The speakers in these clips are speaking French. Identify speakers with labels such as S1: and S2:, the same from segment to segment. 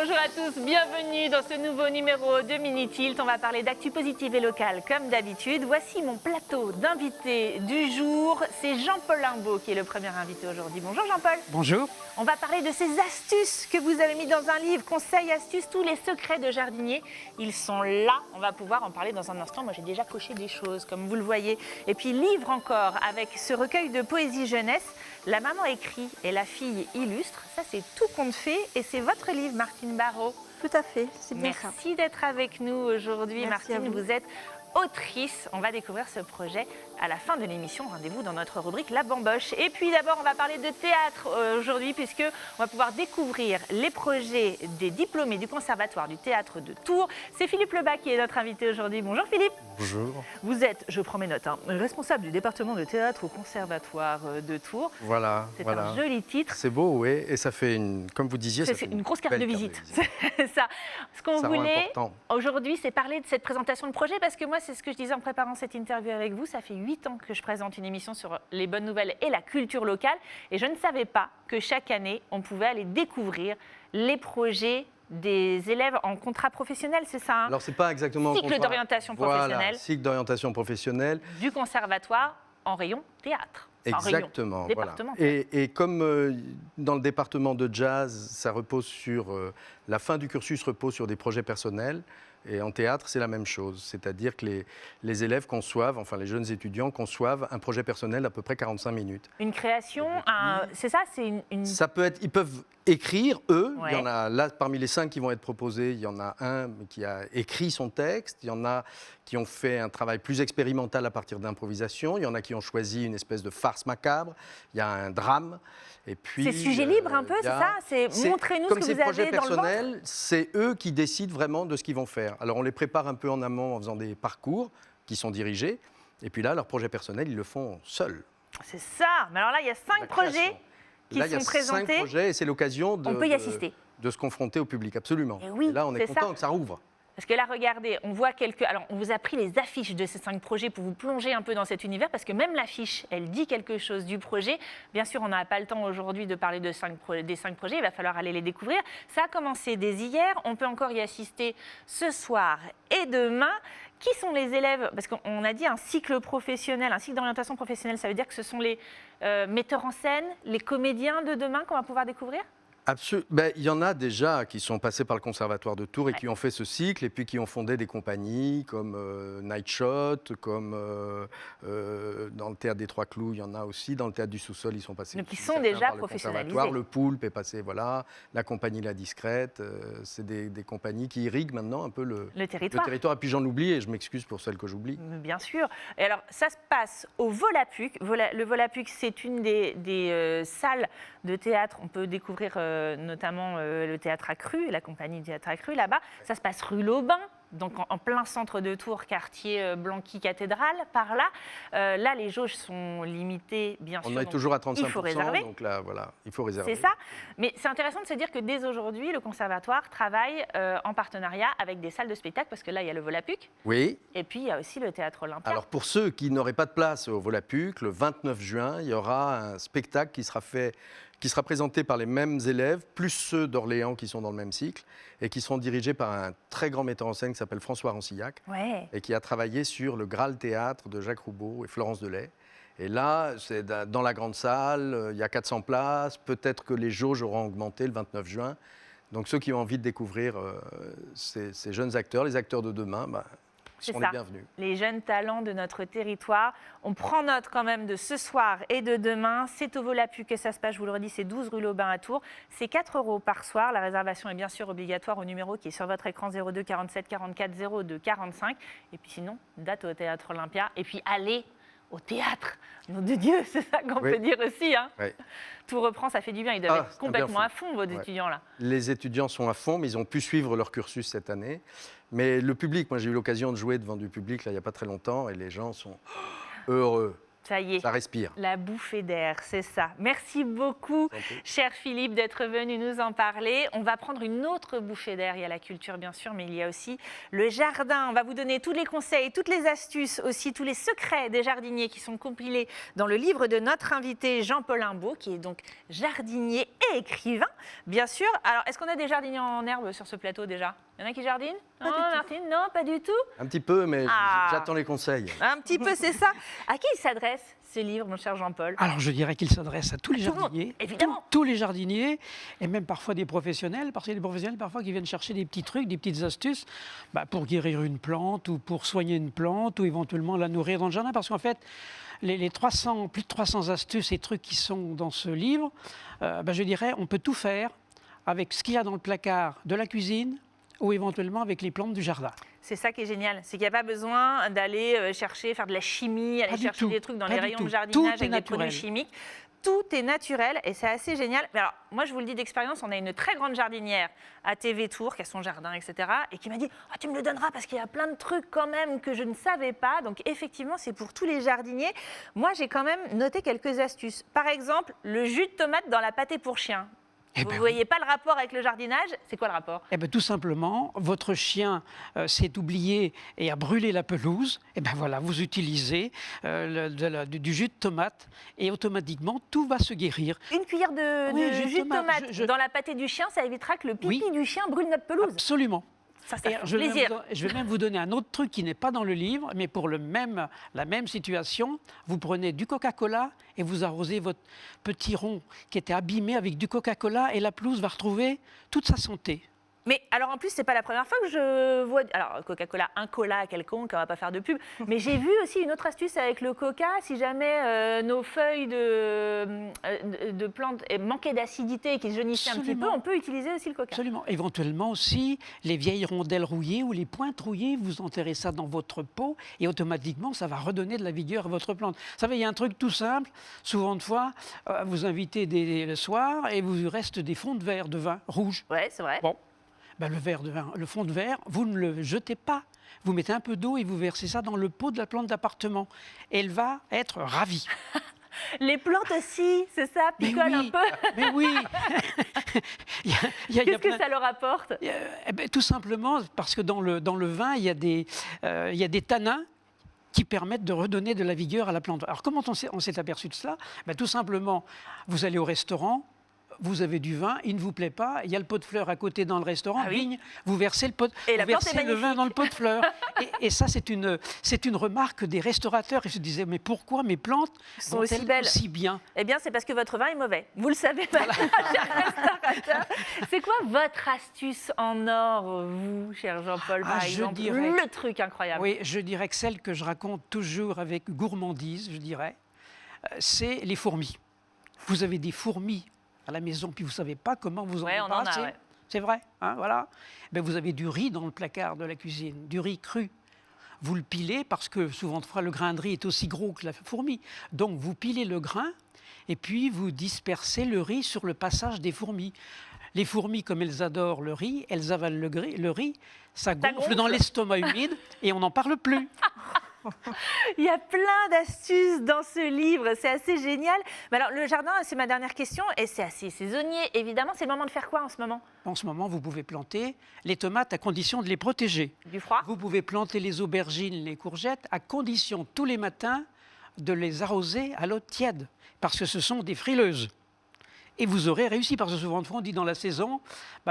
S1: Bonjour à tous, bienvenue dans ce nouveau numéro de Mini Tilt. On va parler d'actu positive et locale comme d'habitude. Voici mon plateau d'invités du jour. C'est Jean-Paul Limbaud qui est le premier invité aujourd'hui. Bonjour Jean-Paul.
S2: Bonjour.
S1: On va parler de ces astuces que vous avez mis dans un livre, conseils, astuces, tous les secrets de jardinier. Ils sont là, on va pouvoir en parler dans un instant. Moi j'ai déjà coché des choses comme vous le voyez. Et puis livre encore avec ce recueil de poésie jeunesse. La maman écrit et la fille illustre. Ça c'est tout compte fait et c'est votre livre Martine Barraud.
S3: Tout à fait, c'est bien ça.
S1: Merci d'être avec nous aujourd'hui Martine. Vous êtes autrice. On va découvrir ce projet à la fin de l'émission. Rendez-vous dans notre rubrique La Bamboche. Et puis d'abord, on va parler de théâtre aujourd'hui puisque on va pouvoir découvrir les projets des diplômés du Conservatoire du Théâtre de Tours. C'est Philippe Lebas qui est notre invité aujourd'hui. Bonjour Philippe.
S2: Bonjour.
S1: Vous êtes, je prends mes notes, responsable du département de théâtre au Conservatoire de Tours.
S2: Voilà.
S1: C'est un joli titre.
S2: C'est beau, oui. Et ça fait, comme vous disiez,
S1: c'est une grosse carte de visite. C'est ça. Ce qu'on voulait aujourd'hui, c'est parler de cette présentation de projet parce que moi, c'est ce que je disais en préparant cette interview avec vous. Ça fait 8 ans que je présente une émission sur les bonnes nouvelles et la culture locale. Et je ne savais pas que chaque année, on pouvait aller découvrir les projets des élèves en contrat professionnel, c'est ça
S2: Alors, c'est pas exactement
S1: cycle d'orientation professionnelle.
S2: Voilà, cycle d'orientation professionnelle.
S1: Du conservatoire en rayon théâtre.
S2: Exactement. Voilà. Et comme dans le département de jazz, ça repose sur la fin du cursus repose sur des projets personnels. Et en théâtre, c'est la même chose. C'est-à-dire que les élèves conçoivent, enfin les jeunes étudiants conçoivent un projet personnel d'à peu près 45 minutes.
S1: Une création, c'est ça, c'est une...
S2: Ça peut être, ils peuvent écrire, eux.
S1: Ouais.
S2: Il y en a là, parmi les 5 qui vont être proposés, il y en a un qui a écrit son texte. Il y en a qui ont fait un travail plus expérimental à partir d'improvisation. Il y en a qui ont choisi une espèce de farce macabre. Il y a un drame. Et puis,
S1: c'est sujet libre un peu, c'est ça? C'est montrez-nous ce que vous avez dans le ventre. Comme ces projets personnels,
S2: c'est eux qui décident vraiment de ce qu'ils vont faire. Alors on les prépare un peu en amont en faisant des parcours qui sont dirigés. Et puis là, leurs projets personnels, ils le font seuls.
S1: C'est ça. Mais alors là, il y a 5 projets qui sont présentés.
S2: 5 projets et c'est l'occasion
S1: on peut y assister.
S2: De se confronter au public, absolument.
S1: Et oui,
S2: et là, on est content que ça rouvre.
S1: Parce que là, regardez, on voit quelques... Alors, on vous a pris les affiches de ces 5 projets pour vous plonger un peu dans cet univers, parce que même l'affiche, elle dit quelque chose du projet. Bien sûr, on n'a pas le temps aujourd'hui de parler des 5 projets, il va falloir aller les découvrir. Ça a commencé dès hier, on peut encore y assister ce soir et demain. Qui sont les élèves? Parce qu'on a dit un cycle professionnel, un cycle d'orientation professionnelle, ça veut dire que ce sont les metteurs en scène, les comédiens de demain qu'on va pouvoir découvrir?
S2: Ben, il y en a déjà qui sont passés par le Conservatoire de Tours et qui ont fait ce cycle et puis qui ont fondé des compagnies comme Night Shot, comme dans le Théâtre des Trois Clous, il y en a aussi. Dans le Théâtre du Sous-Sol, ils sont passés.
S1: Donc ils sont déjà professionnalisés.
S2: Le Poulpe est passé, voilà. La compagnie La Discrète, c'est des compagnies qui irriguent maintenant un peu le territoire. Et puis j'en oublie et je m'excuse pour celles que j'oublie.
S1: Bien sûr. Et alors ça se passe au Volapuc. Le Volapuc, c'est une des salles de théâtre. On peut découvrir notamment le Théâtre Accru, la compagnie Théâtre Accru là-bas. Ça se passe rue Laubin, donc en plein centre de Tours, quartier Blanqui-Cathédrale, par là. Là, les jauges sont limitées, bien sûr.
S2: On est toujours à 35%,
S1: il faut réserver.
S2: Donc là, voilà, il faut réserver.
S1: C'est ça. Mais c'est intéressant de se dire que dès aujourd'hui, le Conservatoire travaille en partenariat avec des salles de spectacle, parce que là, il y a le Volapuc.
S2: Oui.
S1: Et puis, il y a aussi le Théâtre Olympia.
S2: Alors, pour ceux qui n'auraient pas de place au Volapuc, le 29 juin, il y aura un spectacle qui sera présenté par les mêmes élèves, plus ceux d'Orléans qui sont dans le même cycle, et qui seront dirigés par un très grand metteur en scène qui s'appelle François Rancillac, et qui a travaillé sur le Graal Théâtre de Jacques Roubaud et Florence Delay. Et là, c'est dans la grande salle, il y a 400 places, peut-être que les jauges auront augmenté le 29 juin. Donc ceux qui ont envie de découvrir ces jeunes acteurs, les acteurs de demain, sont les bienvenus.
S1: Les jeunes talents de notre territoire. On prend note quand même de ce soir et de demain. C'est au Volapuc que ça se passe, je vous le redis, c'est 12 rue Laubin à Tours. C'est 4 € par soir. La réservation est bien sûr obligatoire au numéro qui est sur votre écran 02 47 44 02 45. Et puis sinon, date au Théâtre Olympia. Et puis allez au théâtre. Nom de Dieu, c'est ça qu'on peut dire aussi. Hein. Tout reprend, ça fait du bien. Ils doivent être complètement à fond, vos étudiants là.
S2: Les étudiants sont à fond, mais ils ont pu suivre leur cursus cette année. Mais le public, moi j'ai eu l'occasion de jouer devant du public là, il n'y a pas très longtemps, et les gens sont heureux.
S1: Ça y est,
S2: ça respire.
S1: La bouffée d'air, c'est ça. Merci beaucoup, cher Philippe, d'être venu nous en parler. On va prendre une autre bouffée d'air. Il y a la culture, bien sûr, mais il y a aussi le jardin. On va vous donner tous les conseils, toutes les astuces, aussi tous les secrets des jardiniers qui sont compilés dans le livre de notre invité Jean-Paul Limbaud, qui est donc jardinier et écrivain, bien sûr. Alors, est-ce qu'on a des jardiniers en herbe sur ce plateau déjà? Il y en a qui jardinent? Non, Martine? Non, pas du tout?
S2: Un petit peu, mais
S1: Ah.
S2: j'attends les conseils.
S1: Un petit peu, c'est ça. À qui il s'adresse, ce livre, mon cher Jean-Paul?
S3: Alors je dirais qu'il s'adresse à tous les
S1: tout le monde,
S3: jardiniers,
S1: évidemment.
S3: tous les jardiniers, et même parfois des professionnels, parce qu'il y a des professionnels parfois qui viennent chercher des petits trucs, des petites astuces pour guérir une plante ou pour soigner une plante ou éventuellement la nourrir dans le jardin. Parce qu'en fait, les 300, plus de 300 astuces et trucs qui sont dans ce livre, je dirais on peut tout faire avec ce qu'il y a dans le placard de la cuisine ou éventuellement avec les plantes du jardin.
S1: C'est ça qui est génial, c'est qu'il n'y a pas besoin d'aller chercher, faire de la chimie, aller chercher des trucs dans les rayons de jardinage avec des produits chimiques. Tout est naturel et c'est assez génial. Mais alors, moi, je vous le dis d'expérience, on a une très grande jardinière à TV Tours qui a son jardin, etc. et qui m'a dit « Tu me le donneras parce qu'il y a plein de trucs quand même que je ne savais pas. » Donc, effectivement, c'est pour tous les jardiniers. Moi, j'ai quand même noté quelques astuces. Par exemple, le jus de tomate dans la pâtée pour chien. Vous ne voyez pas le rapport avec le jardinage? C'est quoi le rapport?
S3: Tout simplement, votre chien s'est oublié et a brûlé la pelouse. Voilà, vous utilisez du jus de tomate et automatiquement tout va se guérir.
S1: Une cuillère de jus de tomate dans la pâtée du chien, ça évitera que le pipi du chien brûle notre pelouse.
S3: Absolument.
S1: Ça fait plaisir.
S3: Je vais même vous donner un autre truc qui n'est pas dans le livre, mais pour la même situation, vous prenez du Coca-Cola et vous arrosez votre petit rond qui était abîmé avec du Coca-Cola et la pelouse va retrouver toute sa santé.
S1: Mais alors en plus, c'est pas la première fois que je vois. Alors Coca-Cola, un cola quelconque, on va pas faire de pub. Mais j'ai vu aussi une autre astuce avec le Coca. Si jamais nos feuilles de plantes manquaient d'acidité et qu'ils jaunissaient un petit peu, on peut utiliser aussi le Coca.
S3: Absolument. Éventuellement aussi, les vieilles rondelles rouillées ou les pointes rouillées, vous enterrez ça dans votre pot et automatiquement, ça va redonner de la vigueur à votre plante. Vous savez, il y a un truc tout simple. Souvent de fois, vous invitez le soir et vous reste des fonds de verre de vin rouge.
S1: Ouais, c'est vrai.
S3: Bon. Le fond de verre, vous ne le jetez pas. Vous mettez un peu d'eau et vous versez ça dans le pot de la plante d'appartement. Elle va être ravie.
S1: Les plantes aussi, c'est ça, picolent un peu.
S3: Mais oui.
S1: Qu'est-ce que ça leur apporte?
S3: Tout simplement parce que dans le vin, il y a des tanins qui permettent de redonner de la vigueur à la plante. Alors comment on s'est aperçu de cela? Tout simplement, vous allez au restaurant, vous avez du vin, il ne vous plaît pas, il y a le pot de fleurs à côté dans le restaurant, vous versez le vin dans le pot de fleurs. et ça, c'est une remarque des restaurateurs. Ils se disaient, mais pourquoi mes plantes sont aussi belles, aussi bien?
S1: Eh bien, c'est parce que votre vin est mauvais. Vous le savez pas, cher restaurateur. C'est quoi votre astuce en or, vous, cher Jean-Paul, par exemple, le truc incroyable?
S3: Oui, je dirais que celle que je raconte toujours avec gourmandise, c'est les fourmis. Vous avez des fourmis à la maison, puis vous ne savez pas comment vous en débarrasser. C'est vrai, hein, voilà. Vous avez du riz dans le placard de la cuisine, du riz cru. Vous le pilez parce que souvent de fois le grain de riz est aussi gros que la fourmi. Donc vous pilez le grain et puis vous dispersez le riz sur le passage des fourmis. Les fourmis, comme elles adorent le riz, elles avalent le riz, ça gonfle dans l'estomac humide et on n'en parle plus.
S1: Il y a plein d'astuces dans ce livre, c'est assez génial. Mais alors, le jardin, c'est ma dernière question, et c'est assez saisonnier, évidemment. C'est le moment de faire quoi en ce moment?
S3: En ce moment, vous pouvez planter les tomates à condition de les protéger.
S1: Du froid?
S3: Vous pouvez planter les aubergines, les courgettes, à condition tous les matins de les arroser à l'eau tiède, parce que ce sont des frileuses. Et vous aurez réussi, parce que souvent de fois, on dit dans la saison,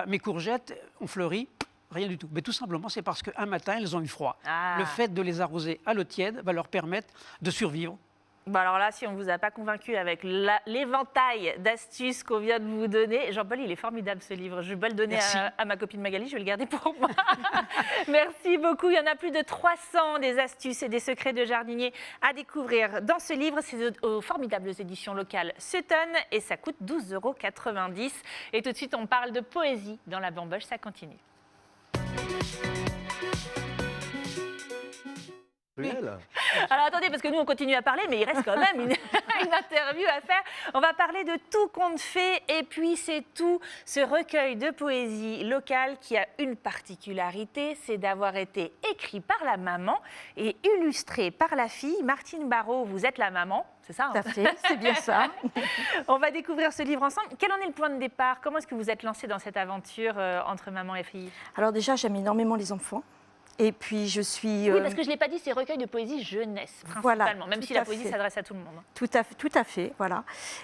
S3: mes courgettes ont fleuri. Rien du tout. Mais tout simplement, c'est parce qu'un matin, elles ont eu froid. Le fait de les arroser à l'eau tiède va leur permettre de survivre.
S1: Bon alors là, si on ne vous a pas convaincu avec l'éventail d'astuces qu'on vient de vous donner, Jean-Paul, il est formidable ce livre. Je vais pas le donner à ma copine Magali, je vais le garder pour moi. Merci beaucoup. Il y en a plus de 300 des astuces et des secrets de jardinier à découvrir dans ce livre. C'est aux formidables éditions locales Sutton et ça coûte 12,90 €. Et tout de suite, on parle de poésie dans la bamboche, ça continue. Alors attendez, parce que nous on continue à parler, mais il reste quand même une interview à faire. On va parler de Tout conte fait, et puis c'est tout ce recueil de poésie locale qui a une particularité, c'est d'avoir été écrit par la maman et illustré par la fille. Martine Barrault, vous êtes la maman, c'est ça, hein?
S4: Tout à fait, c'est bien ça.
S1: On va découvrir ce livre ensemble. Quel en est le point de départ? Comment est-ce que vous êtes lancée dans cette aventure entre maman et fille?
S4: Alors déjà, j'aime énormément les enfants. Et puis je suis...
S1: Oui, parce que je ne l'ai pas dit, c'est recueil de poésie jeunesse, principalement,
S4: Voilà,
S1: même si la poésie s'adresse à tout le monde.
S4: Tout à fait, voilà.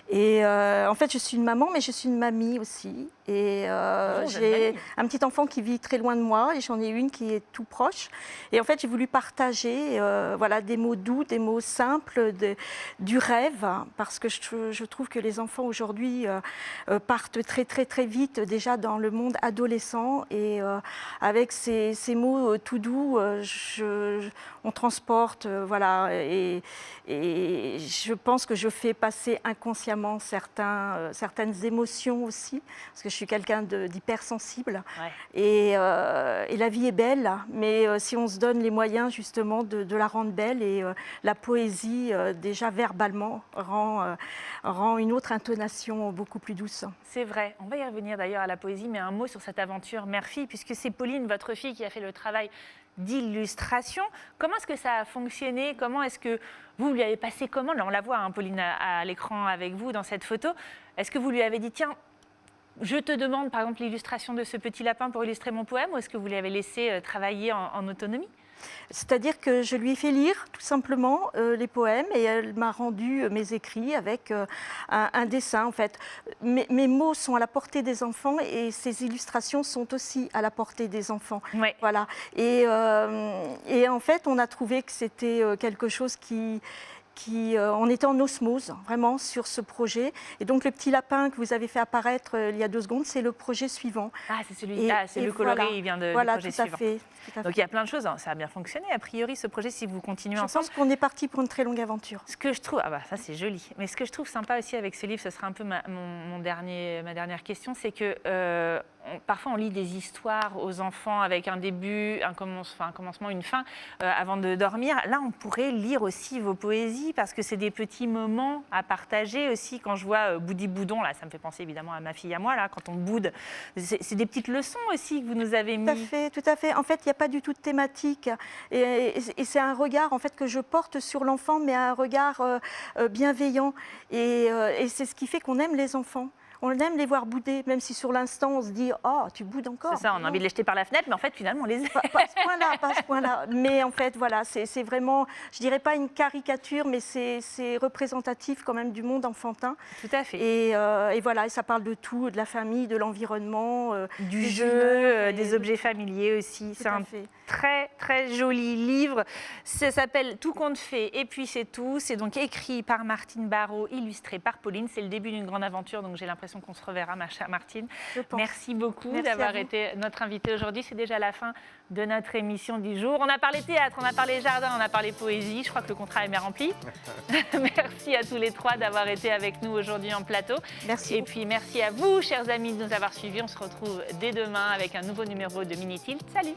S4: Et en fait, je suis une maman, mais je suis une mamie aussi. Et j'ai un petit enfant qui vit très loin de moi, et j'en ai une qui est tout proche. Et en fait, j'ai voulu partager voilà, des mots doux, des mots simples, du rêve, parce que je trouve que les enfants aujourd'hui partent très vite déjà dans le monde adolescent. Et avec ces mots tout doux, on transporte, voilà, et je pense que je fais passer inconsciemment certaines émotions aussi, parce que je suis quelqu'un d'hypersensible. Ouais. Et la vie est belle, mais si on se donne les moyens justement de la rendre belle, et la poésie déjà verbalement rend une autre intonation beaucoup plus douce.
S1: C'est vrai, on va y revenir d'ailleurs à la poésie, mais un mot sur cette aventure mère-fille, puisque c'est Pauline, votre fille, qui a fait le travail d'illustration. Comment est-ce que ça a fonctionné? Comment est-ce que vous lui avez passé commande? Là, on la voit, hein, Pauline, à l'écran avec vous dans cette photo. Est-ce que vous lui avez dit, tiens, je te demande par exemple l'illustration de ce petit lapin pour illustrer mon poème, ou est-ce que vous lui avez laissé travailler en autonomie?
S4: C'est-à-dire que je lui ai fait lire tout simplement les poèmes, et elle m'a rendu mes écrits avec un dessin en fait. Mes mots sont à la portée des enfants, et ces illustrations sont aussi à la portée des enfants. Ouais. Voilà. Et en fait, on a trouvé que c'était quelque chose on était en osmose vraiment sur ce projet. Et donc le petit lapin que vous avez fait apparaître il y a 2 secondes, c'est le projet suivant.
S1: Ah, c'est celui-là, c'est le coloré, voilà, il vient du projet suivant.
S4: Tout à fait.
S1: Donc il y a plein de choses, hein. Ça a bien fonctionné a priori ce projet si vous continuez ensemble.
S4: Je pense qu'on est parti pour une très longue aventure.
S1: Ce que je trouve, ah bah ça c'est joli, mais ce que je trouve sympa aussi avec ce livre, ce sera un peu ma dernière question, c'est que parfois on lit des histoires aux enfants avec un début, un commencement, une fin avant de dormir. Là on pourrait lire aussi vos poésies, parce que c'est des petits moments à partager aussi. Quand je vois Boudi Boudon, là ça me fait penser évidemment à ma fille et à moi, là quand on boude, c'est des petites leçons aussi que vous nous avez mis.
S4: Tout à fait. En fait, il n'y a pas du tout de thématique, et c'est un regard en fait que je porte sur l'enfant, mais un regard bienveillant, et c'est ce qui fait qu'on aime les enfants. On aime les voir bouder, même si sur l'instant on se dit « Oh, tu boudes encore ».
S1: C'est ça, on a envie de les jeter par la fenêtre, mais en fait finalement on les aime.
S4: Pas à ce point-là. Mais en fait, voilà, c'est vraiment, je dirais pas une caricature, mais c'est représentatif quand même du monde enfantin.
S1: Tout à fait.
S4: Et voilà, et ça parle de tout, de la famille, de l'environnement,
S1: du jeu, des objets familiers aussi. C'est un très joli livre. Ça s'appelle Tout compte fait et puis c'est tout. C'est donc écrit par Martine Barraud, illustré par Pauline. C'est le début d'une grande aventure, donc j'ai l'impression qu'on se reverra, ma chère Martine. Merci beaucoup d'avoir été notre invitée aujourd'hui. C'est déjà la fin de notre émission du jour. On a parlé théâtre, on a parlé jardin, on a parlé poésie. Je crois que le contrat est bien rempli. Merci à tous les 3 d'avoir été avec nous aujourd'hui en plateau.
S4: Merci.
S1: Et puis merci à vous, chers amis, de nous avoir suivis. On se retrouve dès demain avec un nouveau numéro de Mini Tilt. Salut!